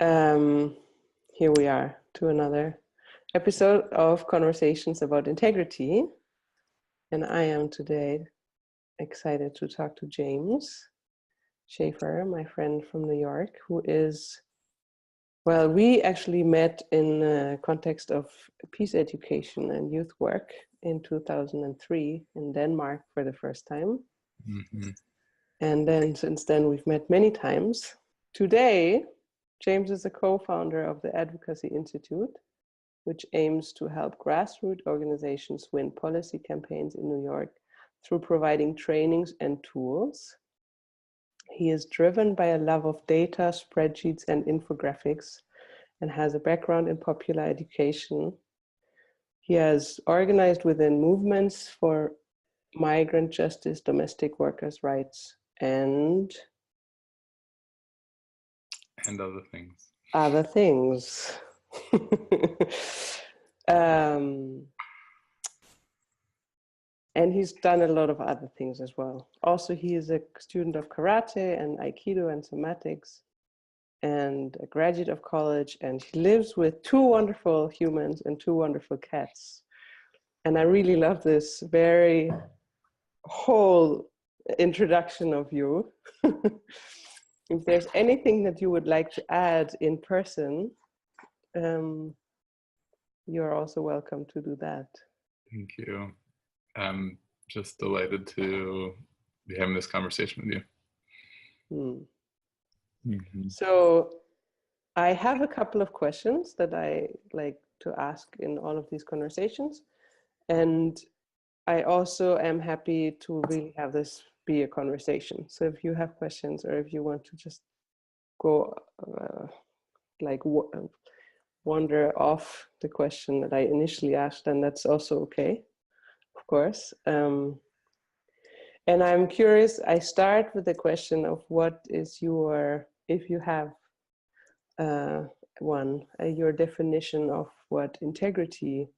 Um, Here we are to another episode of Conversations about Integrity. And I am today excited to talk to James Schaffer, my friend from New York, who is, well, we actually met in the context of peace education and youth work in 2003 in Denmark for the first time. Mm-hmm. And then since then, we've met many times. Today, James is a co-founder of the Advocacy Institute, which aims to help grassroots organizations win policy campaigns in New York through providing trainings and tools. He is driven by a love of data, spreadsheets, and infographics, and has a background in popular education. He has organized within movements for migrant justice, domestic workers' rights, and other things. Other things. And he's done a lot of other things as well. Also, he is a student of karate and aikido and somatics, and a graduate of college, and he lives with two wonderful humans and two wonderful cats. And I really love this very whole introduction of you. If there's anything that you would like to add in person, you're also welcome to do that. Thank you. I'm just delighted to be having this conversation with you. Mm-hmm. So I have a couple of questions that I like to ask in all of these conversations. And I also am happy to really have this be a conversation. So if you have questions, or if you want to just go wander off the question that I initially asked, then that's also okay, of course. And I'm curious, I start with the question of what is your, if you have your definition of what integrity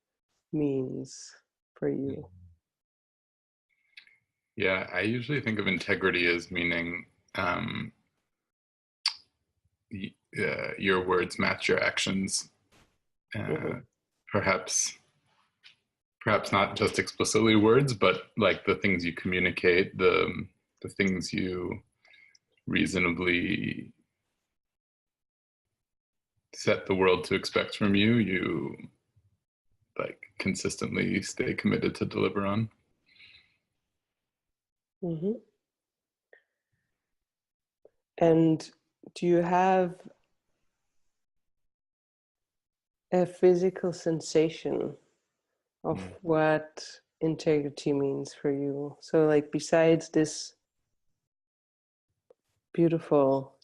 means for you. Yeah, I usually think of integrity as meaning your words match your actions. Mm-hmm. Perhaps not just explicitly words, but like the things you communicate, the things you reasonably set the world to expect from you, you like consistently stay committed to deliver on. Mm-hmm. And do you have a physical sensation of what integrity means for you? So like, besides this beautiful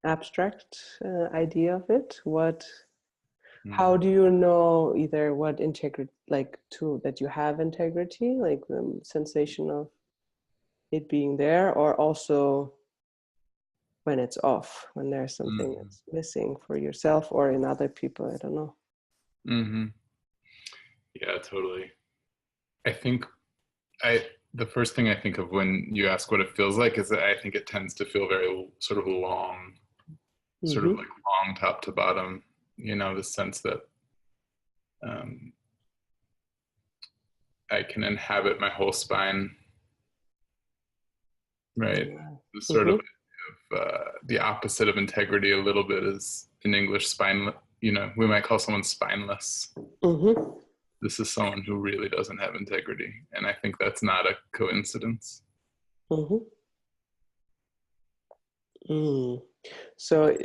abstract idea of it, how do you know either what integrity, like that you have integrity, like the sensation of it being there, or also when it's off, when there's something that's missing for yourself or in other people? I don't know. Mm-hmm. Yeah, totally. I think the first thing I think of when you ask what it feels like is that I think it tends to feel very sort of long, sort of like long top to bottom, the sense that I can inhabit my whole spine, right? Yeah. Sort of the opposite of integrity a little bit is in English spineless. We might call someone spineless. Mm-hmm. This is someone who really doesn't have integrity, and I think that's not a coincidence. Mm-hmm. So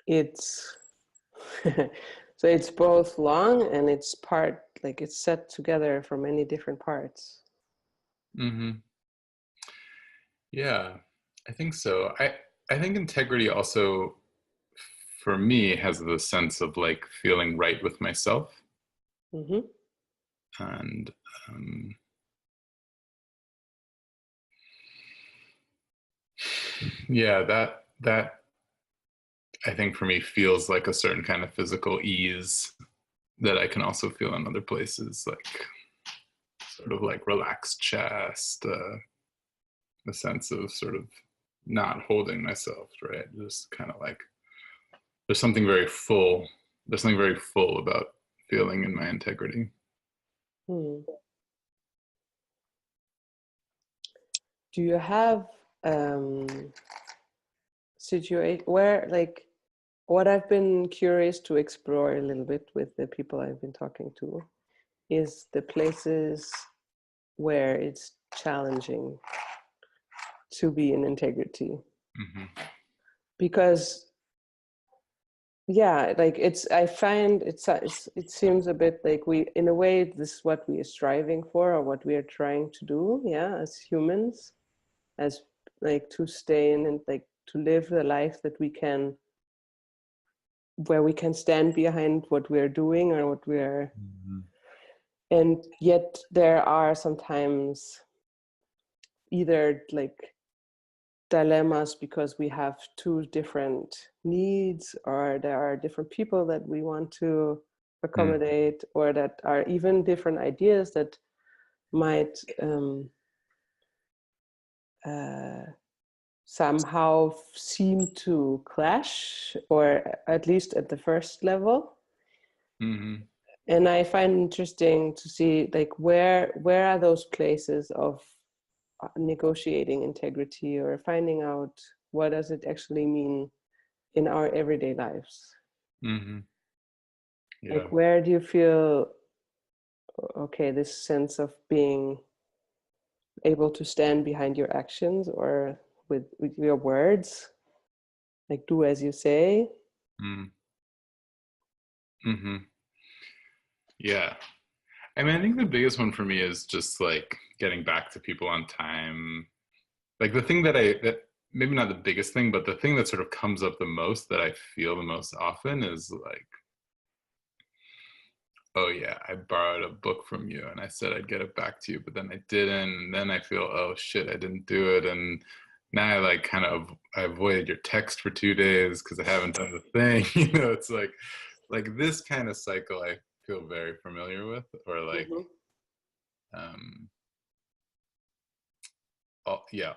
it's so it's both long and it's it's set together from many different parts. Mm-hmm. Yeah, I think so. I think integrity also, for me, has the sense of like feeling right with myself. Mm-hmm. And yeah, that I think for me feels like a certain kind of physical ease that I can also feel in other places, like sort of like relaxed chest, a sense of sort of not holding myself, right? Just kind of like there's something very full. There's something very full about feeling in my integrity. Hmm. Do you have situation where, like, what I've been curious to explore a little bit with the people I've been talking to is the places where it's challenging to be in integrity. Mm-hmm. Because yeah, like I find it seems a bit like we, in a way, this is what we are striving for or what we are trying to do, yeah, as humans, as like to stay in and like to live the life that we can, where we can stand behind what we're doing or what we're, Mm-hmm. and yet there are sometimes either like dilemmas because we have two different needs, or there are different people that we want to accommodate, or that are even different ideas that might somehow seem to clash, or at least at the first level. Mm-hmm. And I find interesting to see, like, where are those places of negotiating integrity, or finding out what does it actually mean in our everyday lives. Mm-hmm. Yeah. Like, where do you feel, okay, this sense of being able to stand behind your actions, or with your words, like do as you say? Mm-hmm. Yeah. I mean, I think the biggest one for me is just like getting back to people on time. Like the thing that maybe not the biggest thing, but the thing that sort of comes up the most that I feel the most often is like, oh yeah, I borrowed a book from you and I said I'd get it back to you, but then I didn't. And then I feel, oh shit, I didn't do it. And now I like kind of, I avoided your text for 2 days because I haven't done the thing. It's like this kind of cycle I feel very familiar with, or like, Mm-hmm.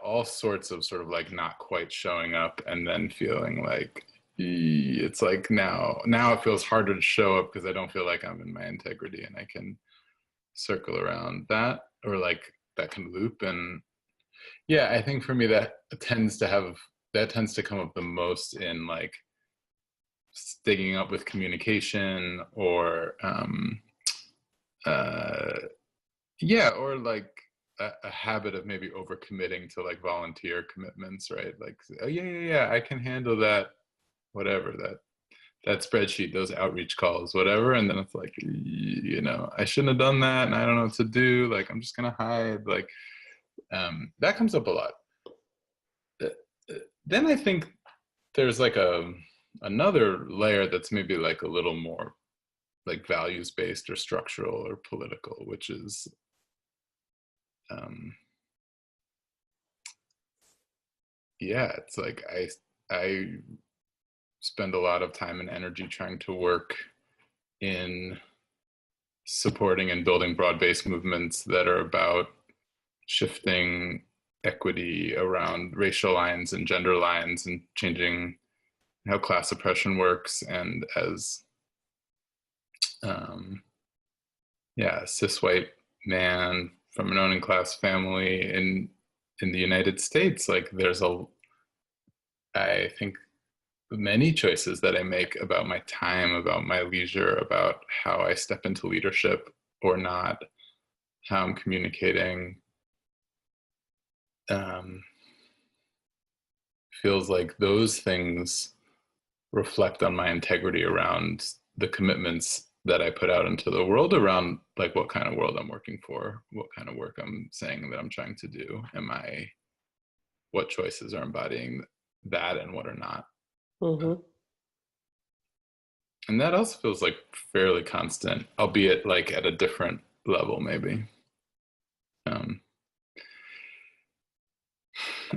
all sorts of sort of like not quite showing up and then feeling like it's like now it feels harder to show up because I don't feel like I'm in my integrity, and I can circle around that, or like that can loop. And yeah, I think for me that tends to come up the most in like sticking up with communication, or yeah, or like a habit of maybe overcommitting to like volunteer commitments, right? Like, oh yeah, I can handle that, whatever, that spreadsheet, those outreach calls, whatever. And then it's like, I shouldn't have done that, and I don't know what to do. Like, I'm just gonna hide. Like, that comes up a lot. Then I think there's like another layer that's maybe like a little more like values based or structural or political, which is yeah, it's like I spend a lot of time and energy trying to work in supporting and building broad-based movements that are about shifting equity around racial lines and gender lines, and changing how class oppression works. And as a cis white man from an owning class family in the United States, like I think many choices that I make about my time, about my leisure, about how I step into leadership or not, how I'm communicating, feels like those things reflect on my integrity around the commitments that I put out into the world, around like what kind of world I'm working for, what kind of work I'm saying that I'm trying to do. What choices are embodying that and what are not. Mm-hmm. And that also feels like fairly constant, albeit like at a different level, maybe. Um,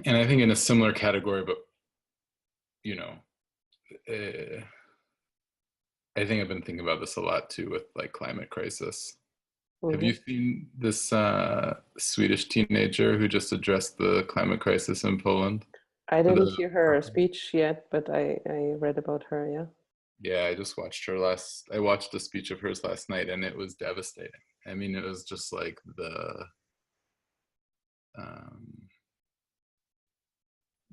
and I think in a similar category, but uh, I think I've been thinking about this a lot too with like climate crisis. Have Mm-hmm. you seen this Swedish teenager who just addressed the climate crisis in Poland? I didn't The hear her speech yet, but I read about her, yeah. Yeah, I just watched I watched a speech of hers last night, and it was devastating. I mean, it was just like um,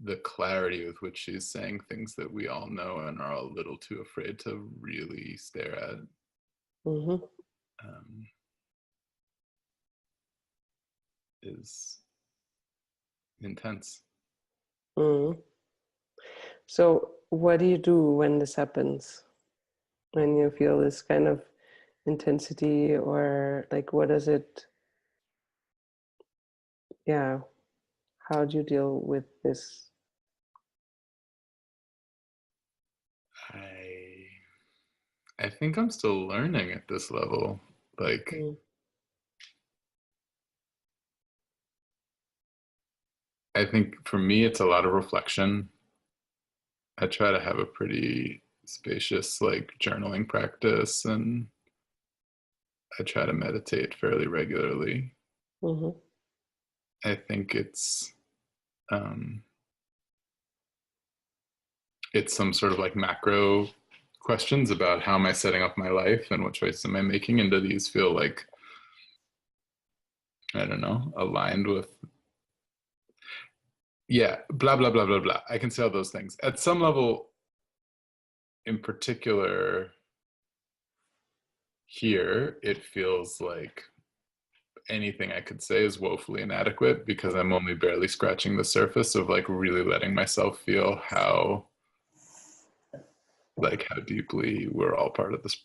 the clarity with which she's saying things that we all know and are a little too afraid to really stare at. Mm-hmm. Um, is intense. Mm-hmm. So what do you do when this happens? When you feel this kind of intensity, or like, what is it? Yeah. How do you deal with this? I I think I'm still learning at this level. Like, Mm. I think for me, it's a lot of reflection. I try to have a pretty spacious like journaling practice, and I try to meditate fairly regularly. Mm-hmm. I think um, it's some sort of like macro questions about how am I setting up my life and what choices am I making, and do these feel like, I don't know, aligned with, yeah, blah blah blah blah blah. I can say all those things at some level. In particular, here it feels like anything I could say is woefully inadequate because I'm only barely scratching the surface of like really letting myself feel how deeply we're all part of this.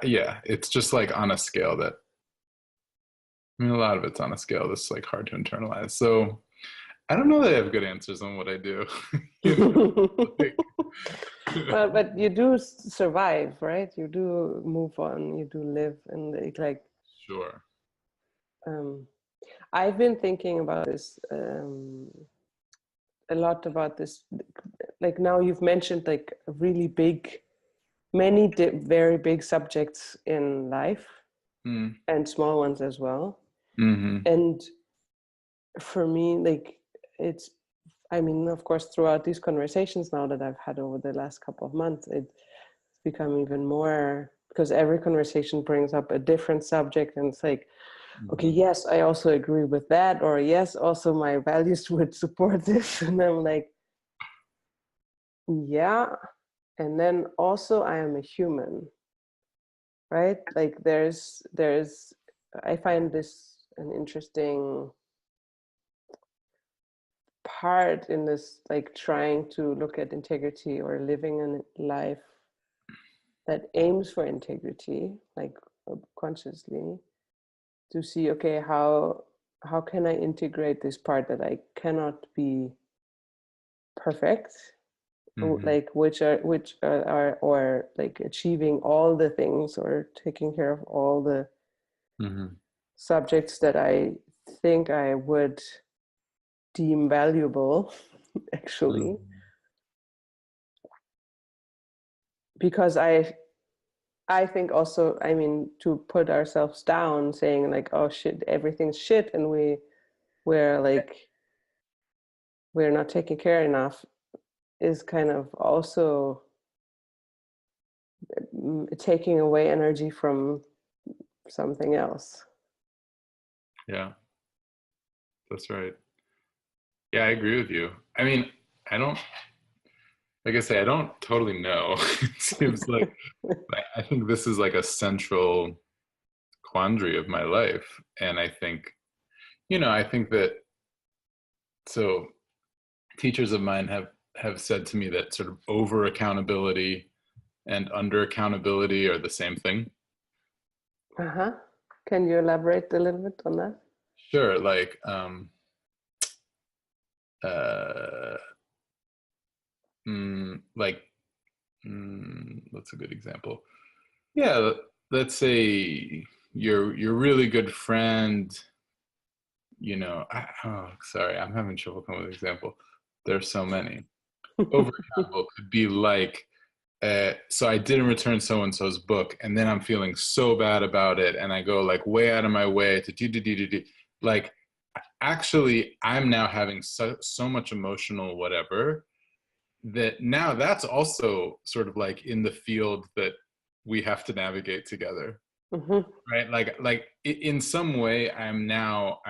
Yeah, it's just like on a scale that, I mean, a lot of it's on a scale that's like hard to internalize. So I don't know that I have good answers on what I do. You know, like, But you do survive, right? You do move on. You do live, and like, sure. um, I've been thinking about this a lot about this. Like now, you've mentioned like really big, many very big subjects in life, Mm. and small ones as well. Hmm. And for me, like, it's, I mean, of course, throughout these conversations now that I've had over the last couple of months, it's become even more, because every conversation brings up a different subject, and it's like, okay, Hmm. yes, I also agree with that, or yes, also my values would support this. And I'm like, yeah. And then also I am a human, right? Like there's I find this an interesting part in this, like trying to look at integrity or living a life that aims for integrity, like consciously, to see, okay, how can I integrate this part that I cannot be perfect, Hmm. like which are or like achieving all the things or taking care of all the Hmm. subjects that I think I would deem valuable, actually, Hmm. because I think also, I mean, to put ourselves down saying like, oh shit, everything's shit, and we're like, we're not taking care enough, is kind of also taking away energy from something else. Yeah, that's right. Yeah, I agree with you. I mean, I don't, like I say, I don't totally know. It seems like I think this is like a central quandary of my life. And I think, I think that, so teachers of mine have said to me that sort of over accountability and under accountability are the same thing. Uh-huh. Can you elaborate a little bit on that? Sure, like uh like what's a good example? Yeah, let's say your really good friend, oh, sorry, I'm having trouble coming with an example. There's so many. Over accountable could be like, so I didn't return so and so's book, and then I'm feeling so bad about it, and I go like way out of my way to do. Like, actually I'm now having so much emotional whatever that now that's also sort of like in the field that we have to navigate together. Right, like in some way I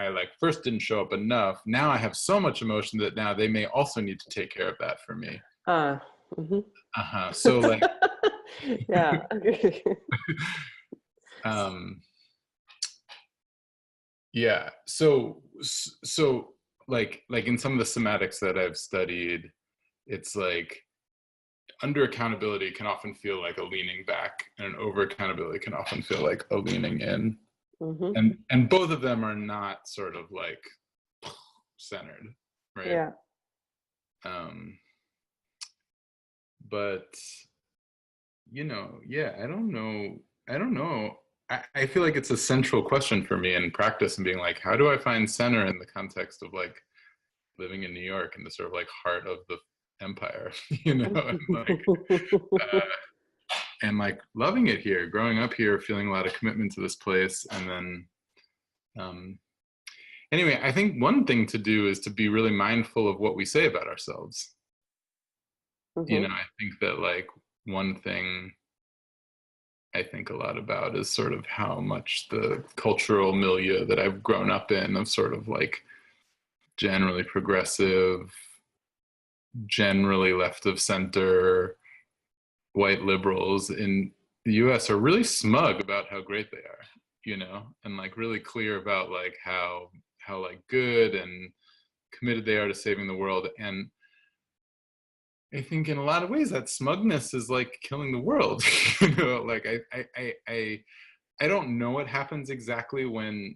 like first didn't show up enough, now I have so much emotion that now they may also need to take care of that for me. So like yeah. Yeah, so like in some of the somatics that I've studied, it's like under accountability can often feel like a leaning back, and over accountability can often feel like a leaning in. And both of them are not sort of like centered, right? Yeah. But yeah, I don't know. I feel like it's a central question for me in practice and being like, how do I find center in the context of like living in New York in the sort of like heart of the empire, and like loving it here, growing up here, feeling a lot of commitment to this place. And then anyway, I think one thing to do is to be really mindful of what we say about ourselves. I think that like one thing I think a lot about is sort of how much the cultural milieu that I've grown up in of sort of like generally progressive, generally left of center, white liberals in the US are really smug about how great they are, and like really clear about like how like good and committed they are to saving the world. And I think in a lot of ways that smugness is like killing the world. Like I don't know what happens exactly when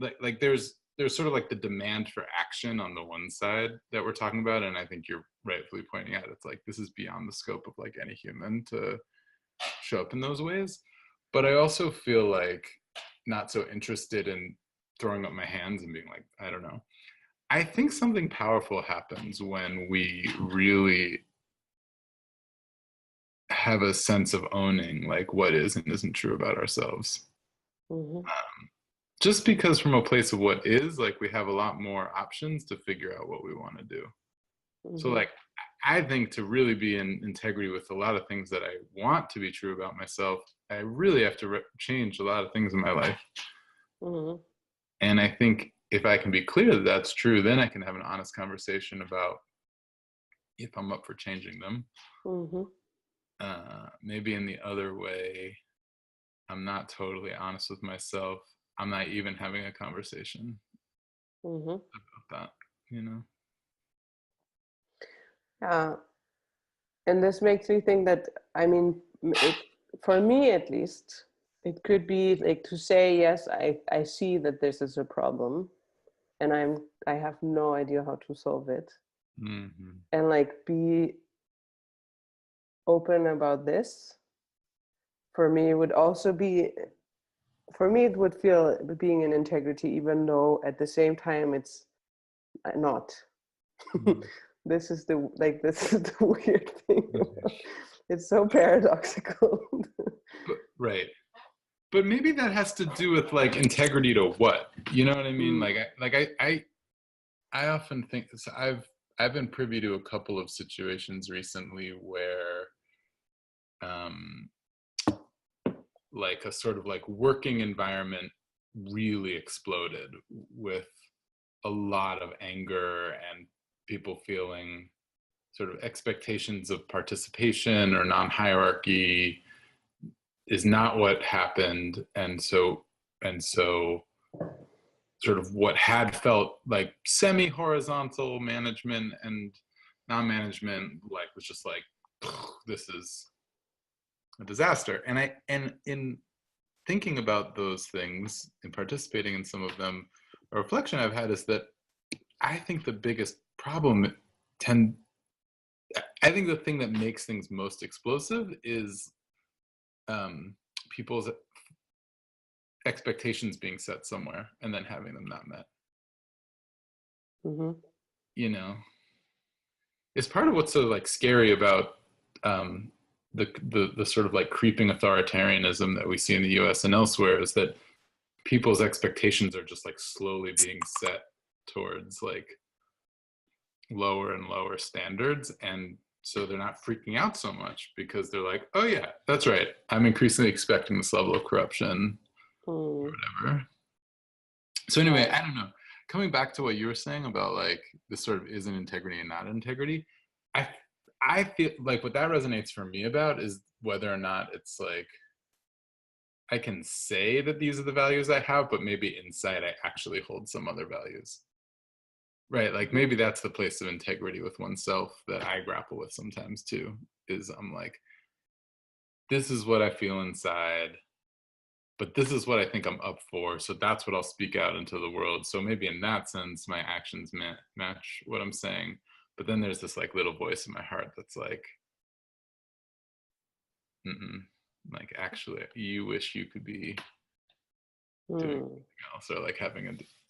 like there's sort of like the demand for action on the one side that we're talking about, and I think you're rightfully pointing out it's like this is beyond the scope of like any human to show up in those ways. But I also feel like not so interested in throwing up my hands and being like, I don't know. I think something powerful happens when we really have a sense of owning like what is and isn't true about ourselves. Just because from a place of what is, like we have a lot more options to figure out what we want to do. So like I think to really be in integrity with a lot of things that I want to be true about myself, I really have to change a lot of things in my life. And I think if I can be clear that that's true, then I can have an honest conversation about if I'm up for changing them. Maybe in the other way, I'm not totally honest with myself. I'm not even having a conversation about that, Yeah. And this makes me think that, I mean, for me at least, it could be like to say, yes, I see that this is a problem and I have no idea how to solve it. And like be open about this. For me, it would also be, it would feel being in integrity, even though at the same time it's not. This is the weird thing. It's so paradoxical. Right. But maybe that has to do with like integrity to what? You know what I mean? I often think so. I've been privy to a couple of situations recently where like a sort of like working environment really exploded with a lot of anger and people feeling sort of expectations of participation or non-hierarchy is not what happened. And so sort of what had felt like semi-horizontal management and non-management like was just like, this is a disaster. And in thinking about those things and participating in some of them, a reflection I've had is that I think the biggest problem I think the thing that makes things most explosive is people's expectations being set somewhere and then having them not met. It's part of what's so like scary about the sort of like creeping authoritarianism that we see in the US and elsewhere is that people's expectations are just like slowly being set towards like lower and lower standards, and so they're not freaking out so much because they're like, oh yeah, that's right, I'm increasingly expecting this level of corruption or whatever. So anyway, I don't know, coming back to what you were saying about like this sort of isn't integrity and not integrity, I feel like what that resonates for me about is whether or not it's like I can say that these are the values I have, but maybe inside I actually hold some other values. Right, like maybe that's the place of integrity with oneself that I grapple with sometimes too, is I'm like, this is what I feel inside, but this is what I think I'm up for, so that's what I'll speak out into the world. So maybe in that sense, my actions match what I'm saying, but then there's this like little voice in my heart that's like, like actually, you wish you could be doing something else, or like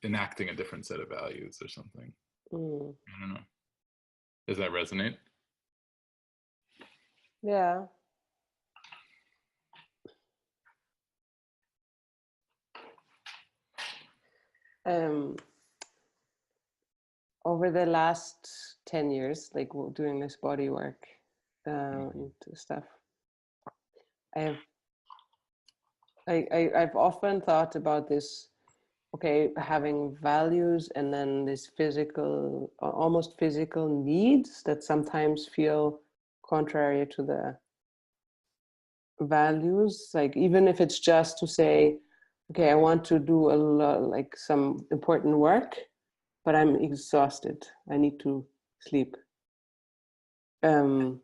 enacting a different set of values or something. I don't know. Does that resonate? Yeah. Over the last 10 years, like doing this body work and stuff, I've often thought about this, okay, having values and then this physical, almost physical needs that sometimes feel contrary to the values. Like even if it's just to say, okay, I want to do a lot, like some important work, but I'm exhausted. I need to sleep. And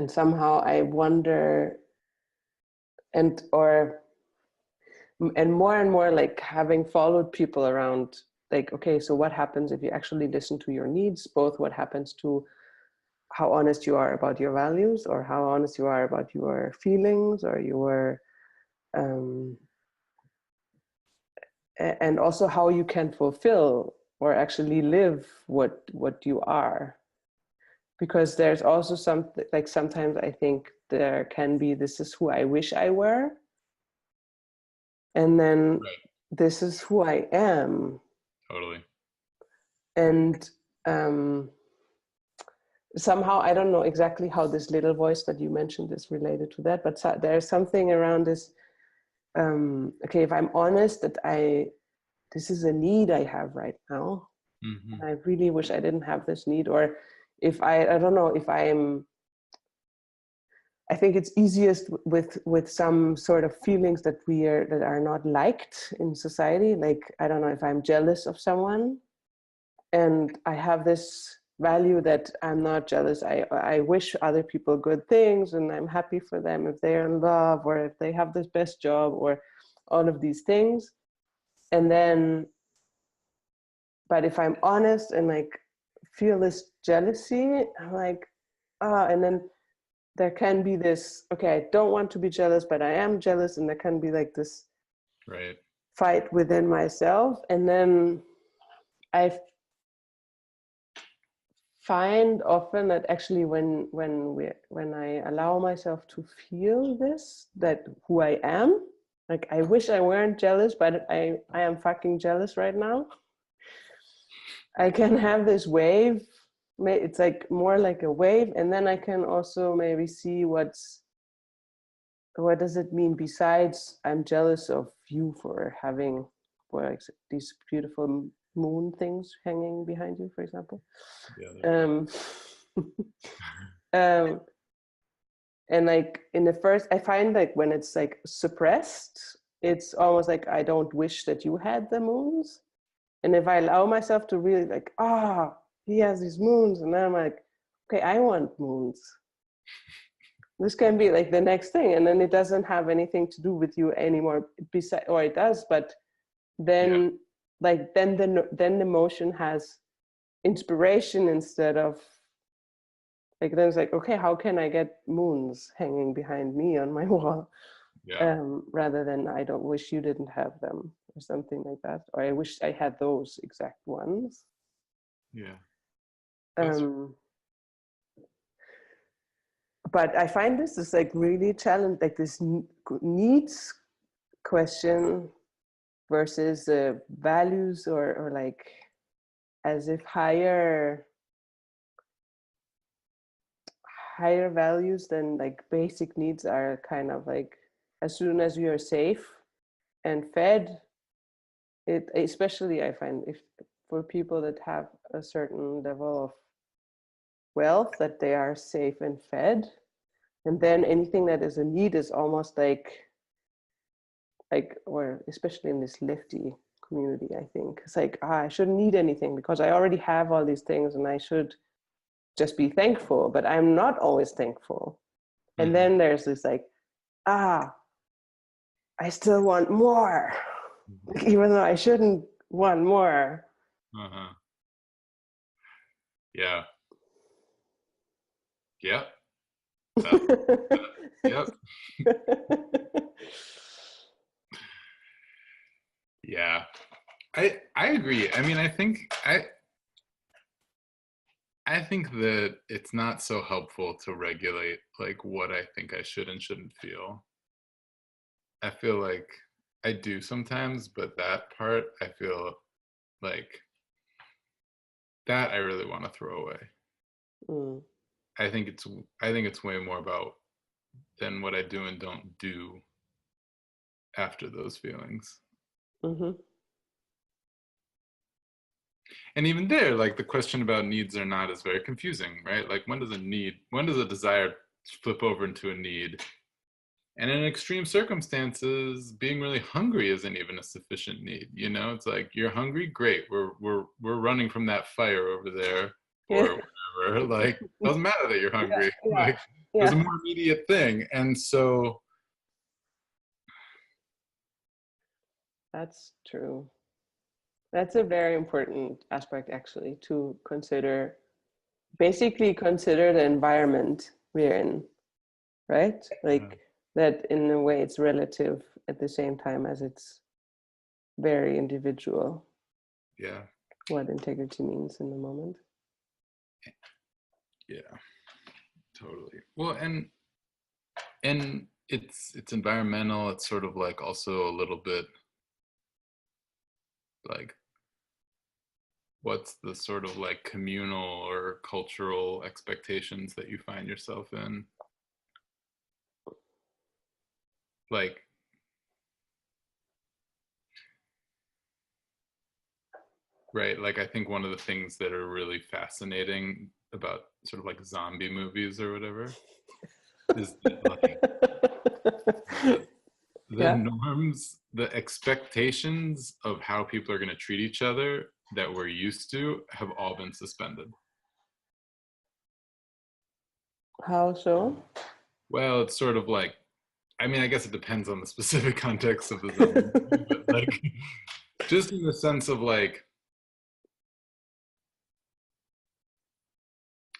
somehow I wonder, and more and more, like having followed people around, like, okay, so what happens if you actually listen to your needs? Both what happens to how honest you are about your values, or how honest you are about your feelings, or your and also how you can fulfill or actually live what you are. Because there's also something, like sometimes I think there can be, this is who I wish I were, and then this is who I am. Totally. And somehow, I don't know exactly how this little voice that you mentioned is related to that, but there's something around this, okay, if I'm honest that this is a need I have right now, and I really wish I didn't have this need, or if I don't know, if I think it's easiest with some sort of feelings that are not liked in society. Like, I don't know, if I'm jealous of someone and I have this value that I'm not jealous. I wish other people good things, and I'm happy for them if they're in love, or if they have this best job, or all of these things. And then, but if I'm honest and like feel this jealousy, I'm like, and then there can be this, okay, I don't want to be jealous, but I am jealous, and there can be like this fight within myself. And then I find often that actually when I allow myself to feel this, that who I am, like I wish I weren't jealous, but I am fucking jealous right now. I can have this wave. It's like more like a wave, and then I can also maybe see what does it mean besides I'm jealous of you for having like these beautiful moon things hanging behind you, for example. And like in the first, I find like when it's like suppressed, it's almost like I don't wish that you had the moons. And if I allow myself to really like, he has these moons, and then I'm like, okay, I want moons. This can be like the next thing, and then it doesn't have anything to do with you anymore. Or it does, but then then the motion has inspiration instead of like, then it's like, okay, how can I get moons hanging behind me on my wall? Rather than I don't wish you didn't have them, or something like that, or I wish I had those exact ones. But I find this is like really challenging, like this needs question versus values, or like as if higher values than like basic needs are kind of like, as soon as you are safe and fed, it, especially I find, if for people that have a certain level of wealth, that they are safe and fed, and then anything that is a need is almost like, or especially in this lefty community, I think it's like, I shouldn't need anything because I already have all these things and I should just be thankful, but I'm not always thankful. And then there's this like, I still want more, even though I shouldn't want more. Yeah. Yep. Yep. Yeah. I agree. I mean, I think that it's not so helpful to regulate like what I think I should and shouldn't feel. I feel like I do sometimes, but that part I feel like that I really want to throw away. Mm. I think it's way more about than what I do and don't do after those feelings. Mm-hmm. And even there, like the question about needs or not is very confusing, right? Like when does a desire flip over into a need? And in extreme circumstances, being really hungry isn't even a sufficient need. You know, it's like you're hungry, great. We're running from that fire over there, Yeah. or whatever. Like doesn't matter that you're hungry. Yeah. Like there's Yeah. a more immediate thing, and so That's true. That's a very important aspect, actually, to consider. Basically, consider the environment we're in, right? Like that, in a way, it's relative at the same time as it's very individual. yeah, What integrity means in the moment. yeah, totally. Well, and it's environmental. It's sort of like also a little bit like what's the sort of like communal or cultural expectations that you find yourself in, like right, like I think one of the things that are really fascinating about sort of like zombie movies or whatever is that like the, the Yeah. norms, the expectations of how people are going to treat each other that we're used to have all been suspended. How so? Well, it's sort of like, I mean, I guess it depends on the specific context of the zombie movie, but like just in the sense of like,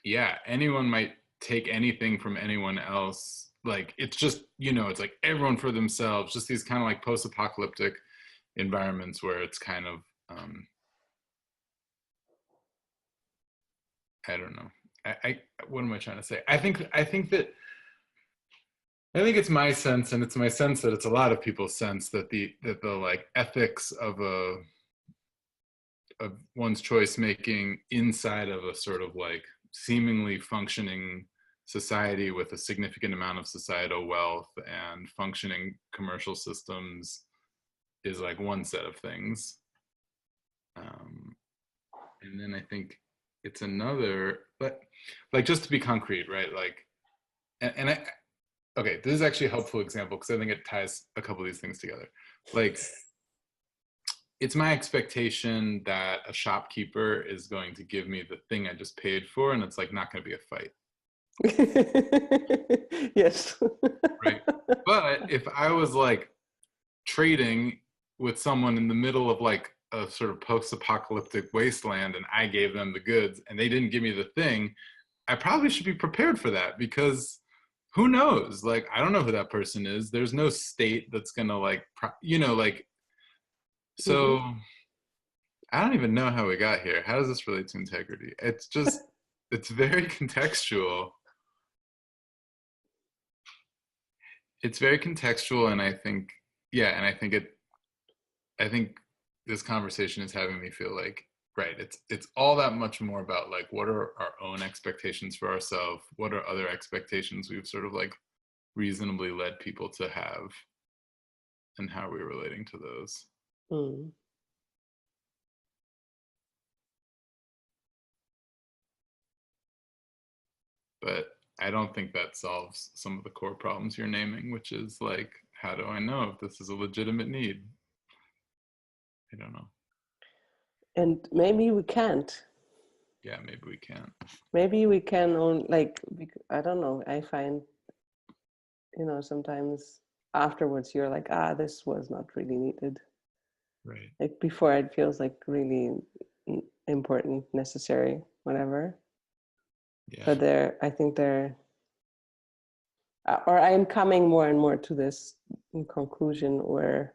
yeah, anyone might take anything from anyone else. Like it's just, you know, it's like everyone for themselves, just these kind of like post-apocalyptic environments where it's kind of I don't know. I what am I trying to say? I think it's my sense, and it's my sense that it's a lot of people's sense that the like ethics of one's choice making inside of a sort of like seemingly functioning society with a significant amount of societal wealth and functioning commercial systems is like one set of things. And then I think it's another, but like just to be concrete, right? Like, and I, okay, this is actually a helpful example because I think it ties a couple of these things together. Like, it's my expectation that a shopkeeper is going to give me the thing I just paid for, and it's like not going to be a fight. Yes. Right. But if I was like trading with someone in the middle of like a sort of post-apocalyptic wasteland and I gave them the goods and they didn't give me the thing, I probably should be prepared for that because who knows? Like, I don't know who that person is. There's no state that's going to like, you know, like, so I don't even know how we got here. How does this relate to integrity? It's just, it's very contextual. It's very contextual. And I think, yeah, and I think I think this conversation is having me feel like, right, it's all that much more about like what are our own expectations for ourselves, what are other expectations we've sort of like reasonably led people to have, and how are we relating to those. Mm. But I don't think that solves some of the core problems you're naming, which is like, how do I know if this is a legitimate need? I don't know. And maybe we can't. Yeah, maybe we can't. Maybe we can only, like, I don't know. I find, sometimes afterwards you're like, this was not really needed. Right. Like before, it feels like really important, necessary, whatever. Yeah. But I think or I am coming more and more to this conclusion, or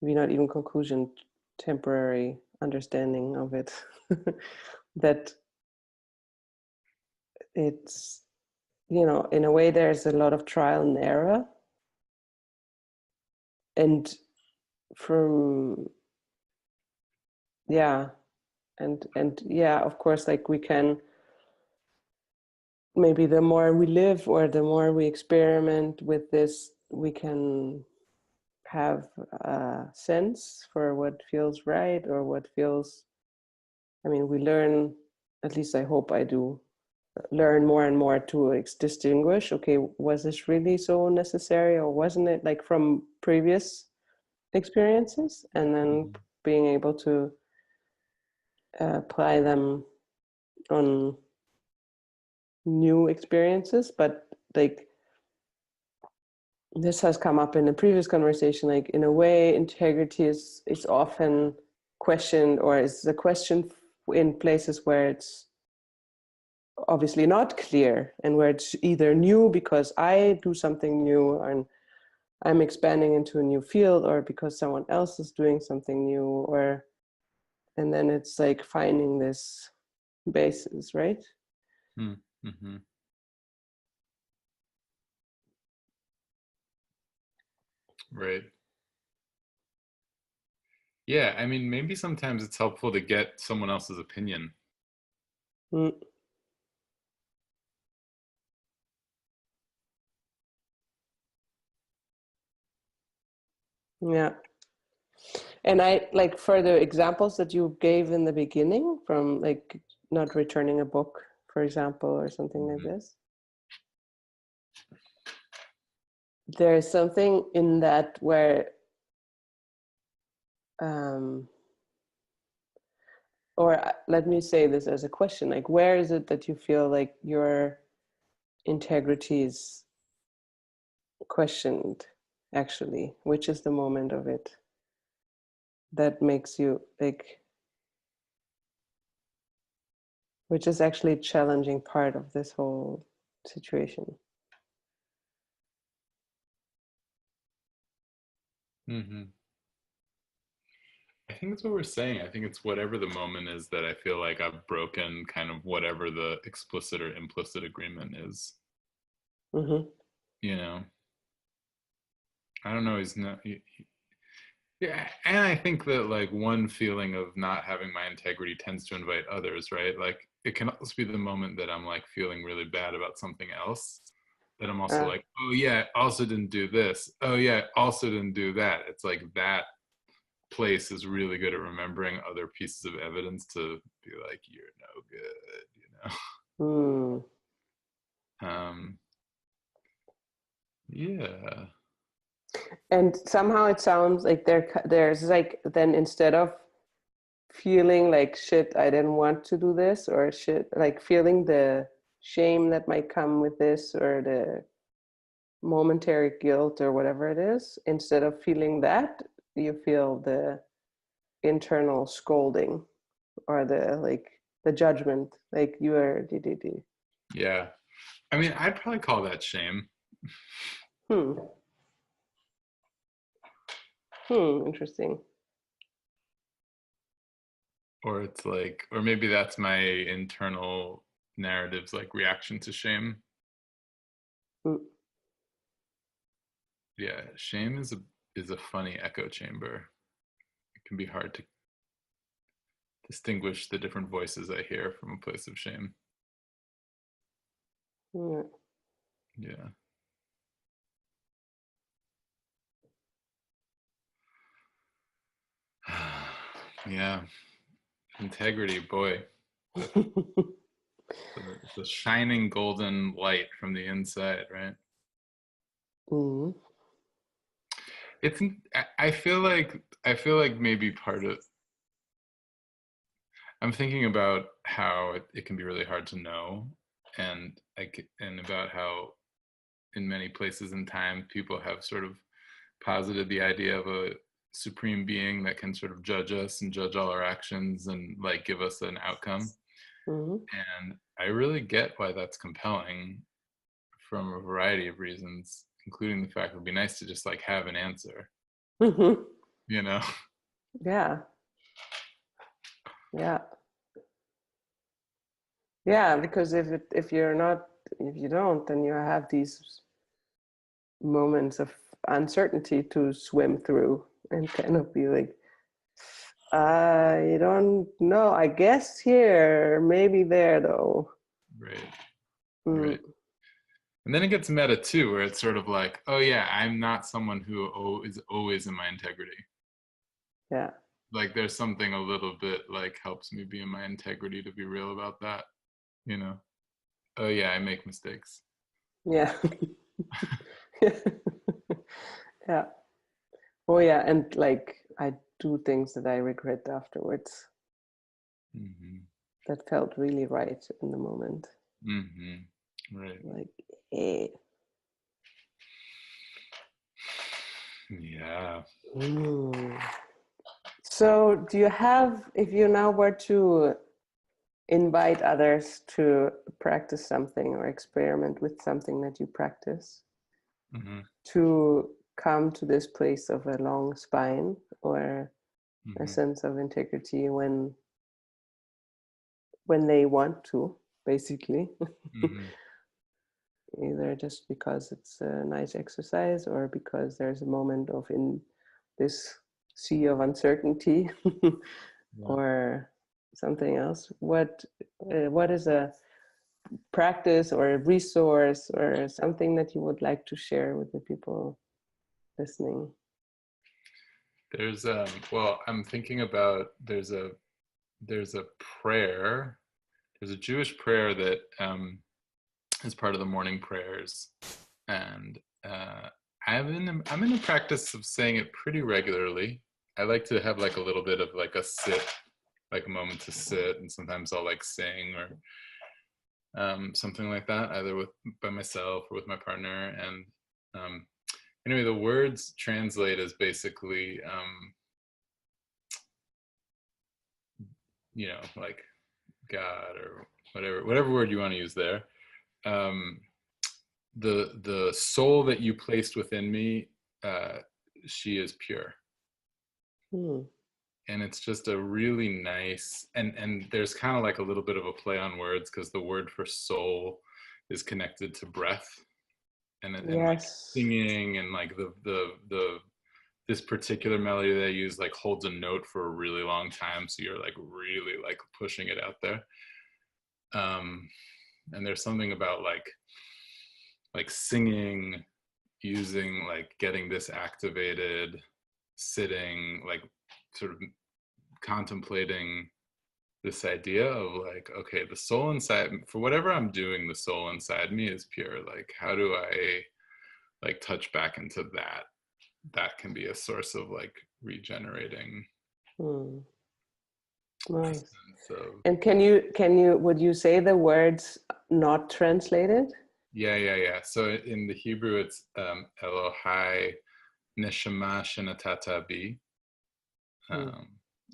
maybe not even conclusion, temporary understanding of it, that it's, in a way, there's a lot of trial and error. And from, yeah, and yeah, of course, like we can, maybe the more we live or the more we experiment with this, we can have a sense for what feels right or what feels, we learn, at least I hope I do, learn more and more to distinguish, okay, was this really so necessary or wasn't it, like from previous experiences, and then being able to apply them on new experiences. But like this has come up in a previous conversation, like in a way integrity is often questioned, or is a question in places where it's obviously not clear, and where it's either new because I do something new and I'm expanding into a new field, or because someone else is doing something new, or, and then it's like finding this basis, right? Mm-hmm. Right. Yeah, I mean, maybe sometimes it's helpful to get someone else's opinion. Mm. Yeah. And I like, for the examples that you gave in the beginning, from like not returning a book, for example, or something like this, there's something in that where or let me say this as a question, like where is it that you feel like your integrity is questioned, actually? Which is the moment of it that makes you like, which is actually a challenging part of this whole situation? Mm-hmm. I think that's what we're saying. I think it's whatever the moment is that I feel like I've broken kind of whatever the explicit or implicit agreement is. Mm-hmm. You know, I don't know. He's not. Yeah, and I think that like one feeling of not having my integrity tends to invite others, right? Like it can also be the moment that I'm like feeling really bad about something else, that I'm also like, oh yeah, I also didn't do this. Oh yeah, I also didn't do that. It's like that place is really good at remembering other pieces of evidence to be like, you're no good, Mm. Um, yeah. And somehow it sounds like there's like, then instead of feeling like shit, I didn't want to do this, or shit, like feeling the shame that might come with this, or the momentary guilt or whatever it is, instead of feeling that, you feel the internal scolding, or the like the judgment, like you are DDD. Yeah. I mean, I'd probably call that shame. Hmm. Interesting. Or it's like, or maybe that's my internal narrative's like reaction to shame. Hmm. Yeah, shame is a funny echo chamber. can be hard to distinguish the different voices I hear from a place of shame. Yeah. Yeah. Yeah. Integrity, boy. The shining golden light from the inside, right? Mm. It's I feel like maybe part of, I'm thinking about how it can be really hard to know, and and about how in many places in time people have sort of posited the idea of a supreme being that can sort of judge us and judge all our actions and like give us an outcome. Mm. And I really get why that's compelling from a variety of reasons, including the fact it would be nice to just like have an answer, Mm-hmm. you know? Yeah. Yeah. Yeah, because if you don't, then you have these moments of uncertainty to swim through and kind of be like, I don't know. I guess here, maybe there though. Right. Mm. Right. And then it gets meta too, where it's sort of like, oh yeah, I'm not someone who is always in my integrity. Yeah. Like there's something a little bit like helps me be in my integrity to be real about that, you know? Oh yeah, I make mistakes. Yeah. Yeah. Oh yeah, and like I do things that I regret afterwards. Mm-hmm. That felt really right in the moment. Mm-hmm. Right. Like, eh. Yeah. Mm. So, do you have, if you now were to invite others to practice something or experiment with something that you practice, Mm-hmm. to come to this place of a long spine or a Mm-hmm. sense of integrity when they want to, basically, Mm-hmm. either just because it's a nice exercise or because there's a moment of in this sea of uncertainty Yeah. or something else. What is a practice or a resource or something that you would like to share with the people listening? There's well, I'm thinking about there's a prayer. There's a Jewish prayer that is part of the morning prayers, and I'm in the practice of saying it pretty regularly. I like to have like a little bit of like a sit, like a moment to sit, and sometimes I'll like sing or something like that, either with by myself or with my partner. And anyway, the words translate as basically like God or whatever word you want to use there. Um, the soul that you placed within me, she is pure. Hmm. And it's just a really nice, and there's kind of like a little bit of a play on words because the word for soul is connected to breath and like Yes. singing, and like the this particular melody that I use like holds a note for a really long time, so you're like really like pushing it out there. And there's something about like singing, using like getting this activated, sitting, like sort of contemplating this idea of like, okay, the soul inside, for whatever I'm doing, the soul inside me is pure. Like, how do I like touch back into that? That can be a source of like regenerating Hmm. a Nice. sense of, And would you say the words not translated? yeah. So in the Hebrew, it's Elohai Neshama Shenatata Bi. Hmm.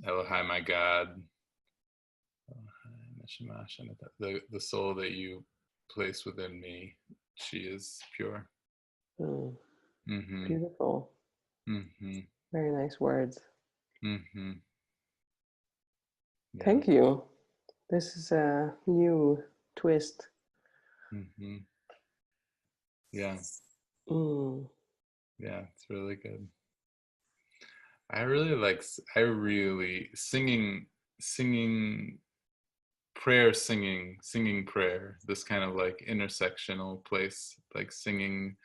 Elohai, my God, the soul that you place within me, she is pure. Hmm. Mm-hmm. Beautiful. Mm-hmm. Very nice words. Mm-hmm. Yeah. Thank you. This is a new twist. Mm-hmm. Yeah. Mm. Yeah. It's really good. I really like, I really, singing prayer, singing prayer, this kind of like intersectional place, like singing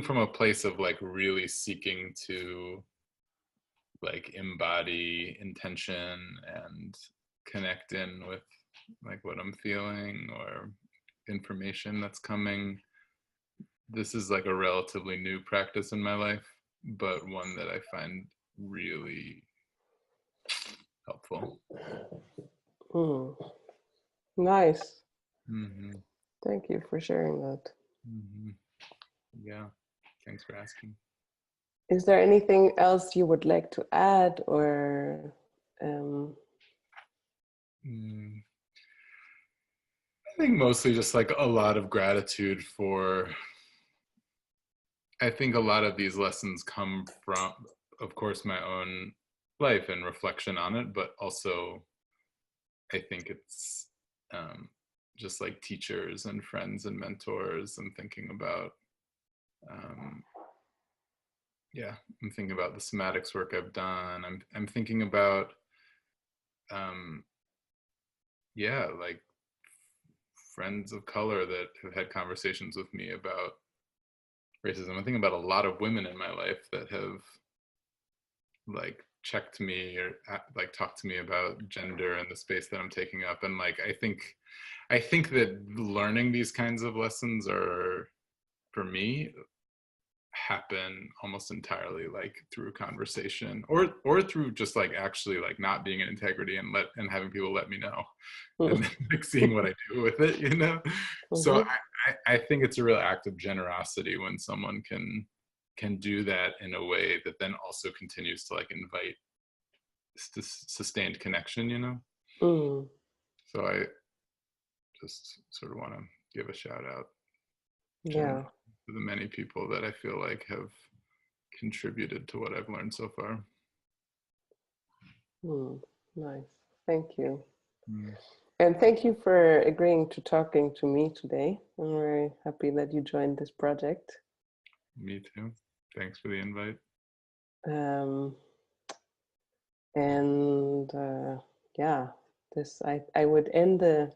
from a place of like really seeking to like embody intention and connect in with like what I'm feeling or information that's coming. This is like a relatively new practice in my life, but one that I find really helpful. Mm, nice. Mm-hmm. Thank you for sharing that. Mm-hmm. Yeah, thanks for asking. Is there anything else you would like to add, or I think mostly just like a lot of gratitude for, I think a lot of these lessons come from, of course, my own life and reflection on it, but also I think it's just like teachers and friends and mentors, and thinking about, yeah, I'm thinking about the somatics work I've done. I'm thinking about, yeah, like friends of color that have had conversations with me about racism. I'm thinking about a lot of women in my life that have like checked me or like talked to me about gender and the space that I'm taking up. And like I think that learning these kinds of lessons are, for me, happen almost entirely like through conversation, or through just like actually like not being in integrity and having people let me know, and then like seeing what I do with it, you know. So mhm. I think it's a real act of generosity when someone can do that in a way that then also continues to like invite sustained connection, you know. Mm, So I just sort of want to give a shout out generally yeah. to the many people that I feel like have contributed to what I've learned so far. Nice. Thank you. Mm, And thank you for agreeing to talking to me today. I'm very happy that you joined this project. me too. Thanks for the invite. Um, and yeah, I would end the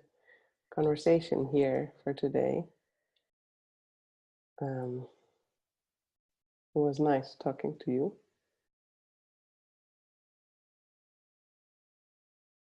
conversation here for today. It was nice talking to you.